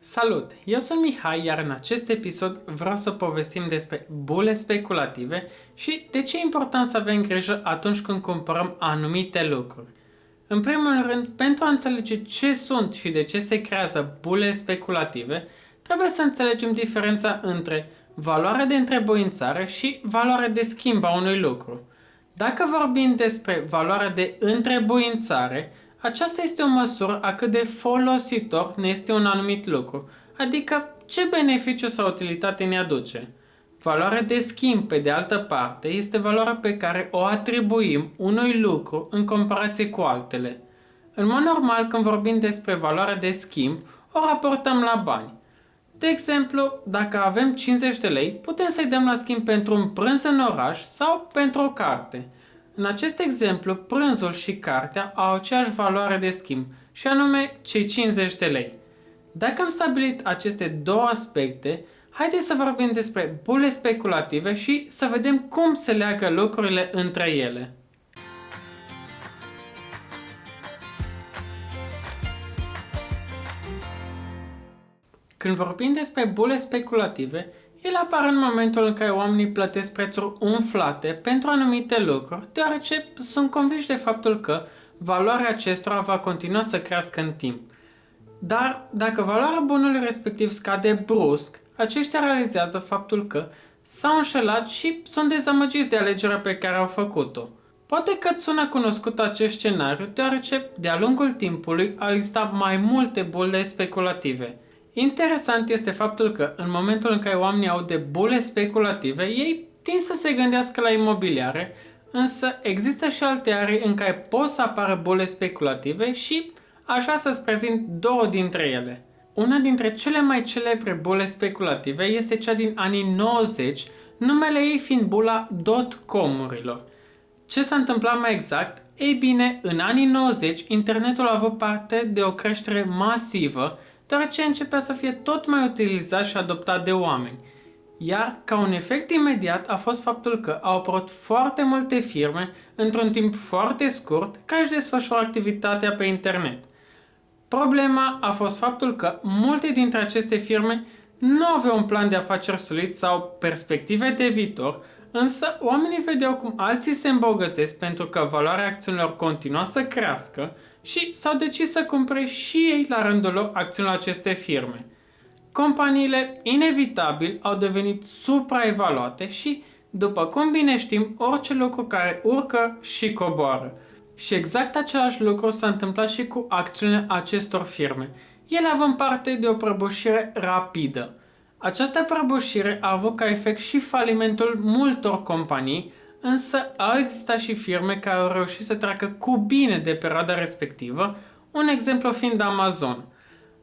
Salut! Eu sunt Mihai, iar în acest episod vreau să povestim despre bule speculative și de ce e important să avem grijă atunci când cumpărăm anumite lucruri. În primul rând, pentru a înțelege ce sunt și de ce se creează bule speculative, trebuie să înțelegem diferența între valoarea de întrebuințare și valoarea de schimb a unui lucru. Dacă vorbim despre valoarea de întrebuințare, aceasta este o măsură a cât de folositor ne este un anumit lucru, adică ce beneficiu sau utilitate ne aduce. Valoarea de schimb, pe de altă parte, este valoarea pe care o atribuim unui lucru în comparație cu altele. În mod normal, când vorbim despre valoarea de schimb, o raportăm la bani. De exemplu, dacă avem 50 de lei, putem să-i dăm la schimb pentru un prânz în oraș sau pentru o carte. În acest exemplu, prânzul și cartea au aceeași valoare de schimb, și anume cei 50 de lei. Dacă am stabilit aceste două aspecte, haideți să vorbim despre bule speculative și să vedem cum se leagă lucrurile între ele. Când vorbim despre bule speculative, ele apar în momentul în care oamenii plătesc prețuri umflate pentru anumite lucruri, deoarece sunt convinși de faptul că valoarea acestora va continua să crească în timp. Dar dacă valoarea bunului respectiv scade brusc, aceștia realizează faptul că s-au înșelat și sunt dezamăgiți de alegerea pe care au făcut-o. Poate că îți sună cunoscut acest scenariu, deoarece de-a lungul timpului au existat mai multe bule speculative. Interesant este faptul că în momentul în care oamenii au de bule speculative, ei tind să se gândească la imobiliare, însă există și alte arii în care pot să apară bule speculative și aș vrea să-ți prezint două dintre ele. Una dintre cele mai celebre bule speculative este cea din anii 90, numele ei fiind bula dot-comurilor. Ce s-a întâmplat mai exact? Ei bine, în anii 90, internetul a avut parte de o creștere masivă, deoarece începea să fie tot mai utilizat și adoptat de oameni. Iar, ca un efect imediat, a fost faptul că au apărut foarte multe firme, într-un timp foarte scurt, care își desfășoară activitatea pe internet. Problema a fost faptul că multe dintre aceste firme nu aveau un plan de afaceri solid sau perspective de viitor, însă oamenii vedeau cum alții se îmbogățesc pentru că valoarea acțiunilor continua să crească și s-au decis să cumpere și ei la rândul lor acțiunile aceste firme. Companiile, inevitabil, au devenit supraevaluate și, după cum bine știm, orice lucru care urcă și coboară. Și exact același lucru s-a întâmplat și cu acțiunile acestor firme. Ele având parte de o prăbușire rapidă. Această prăbușire a avut ca efect și falimentul multor companii, însă au existat și firme care au reușit să treacă cu bine de perioada respectivă, un exemplu fiind Amazon.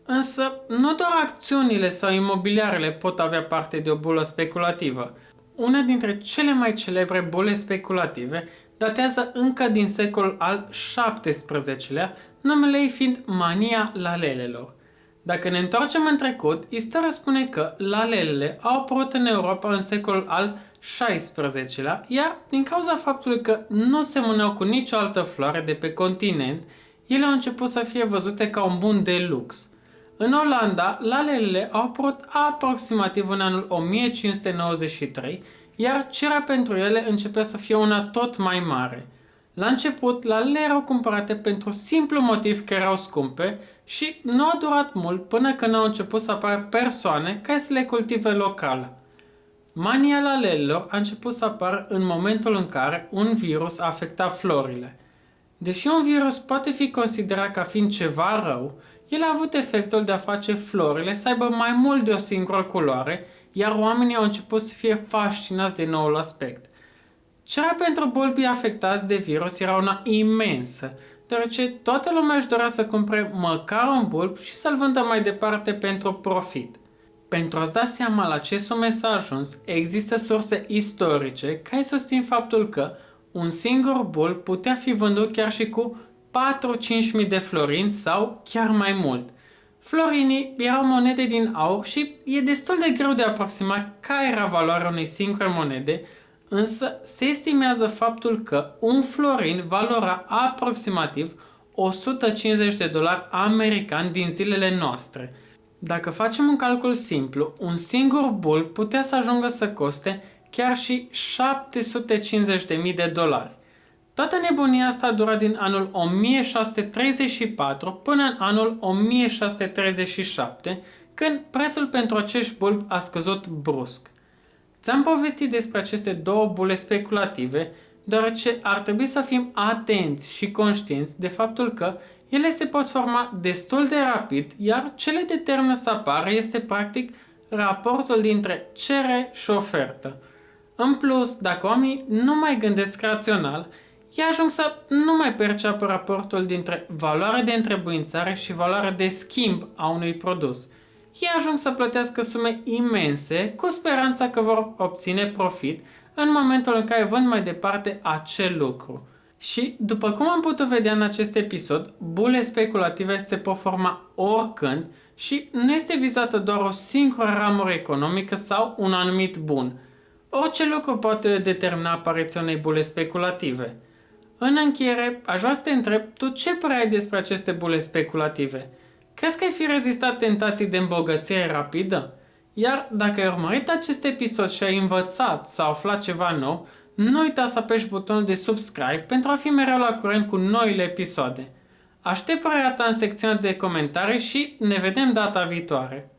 Însă, nu doar acțiunile sau imobiliarele pot avea parte de o bulă speculativă. Una dintre cele mai celebre bule speculative datează încă din secolul al XVII-lea, numele ei fiind mania lalelelor. Dacă ne întoarcem în trecut, istoria spune că lalelele au apărut în Europa în secolul al XVI-lea, iar din cauza faptului că nu semănau cu nicio altă floare de pe continent, ele au început să fie văzute ca un bun de lux. În Olanda, lalelele au apărut aproximativ în anul 1593, iar cererea pentru ele începea să fie una tot mai mare. La început, lalele erau cumpărate pentru simplu motiv că erau scumpe și nu a durat mult până când au început să apară persoane care să le cultive local. Mania lalelelor a început să apară în momentul în care un virus a afectat florile. Deși un virus poate fi considerat ca fiind ceva rău, el a avut efectul de a face florile să aibă mai mult de o singură culoare, iar oamenii au început să fie fascinați de noul aspect. Cererea pentru bulbii afectați de virus era una imensă, deoarece toată lumea își dorea să cumpere măcar un bulb și să-l vândă mai departe pentru profit. Pentru a-ți da seama la ce sume s-a ajuns, există surse istorice care susțin faptul că un singur bulb putea fi vândut chiar și cu 4-5 mii de florini sau chiar mai mult. Florinii erau monede din aur și e destul de greu de aproximat care era valoarea unei singure monede, însă se estimează faptul că un florin valora aproximativ $150 americani din zilele noastre. Dacă facem un calcul simplu, un singur bulb putea să ajungă să coste chiar și $750.000. Toată nebunia asta a durat din anul 1634 până în anul 1637, când prețul pentru acești bulbi a scăzut brusc. Ți-am povestit despre aceste două bule speculative, deoarece ar trebui să fim atenți și conștienți de faptul că ele se pot forma destul de rapid, iar ce le determină să apară este practic raportul dintre cerere și ofertă. În plus, dacă oamenii nu mai gândesc rațional, ei ajung să nu mai perceapă raportul dintre valoarea de întrebuințare și valoarea de schimb a unui produs. Ei ajung să plătească sume imense cu speranța că vor obține profit în momentul în care vând mai departe acel lucru. Și, după cum am putut vedea în acest episod, bule speculative se pot forma oricând și nu este vizată doar o singură ramură economică sau un anumit bun. Orice lucru poate determina apariția unei bule speculative. În încheiere, aș vrea să te întreb, tu ce părere ai despre aceste bule speculative? Crezi că ai fi rezistat tentații de îmbogățire rapidă? Iar dacă ai urmărit acest episod și ai învățat sau aflat ceva nou, nu uita să apeși butonul de subscribe pentru a fi mereu la curent cu noile episoade. Aștept părerea ta în secțiunea de comentarii și ne vedem data viitoare.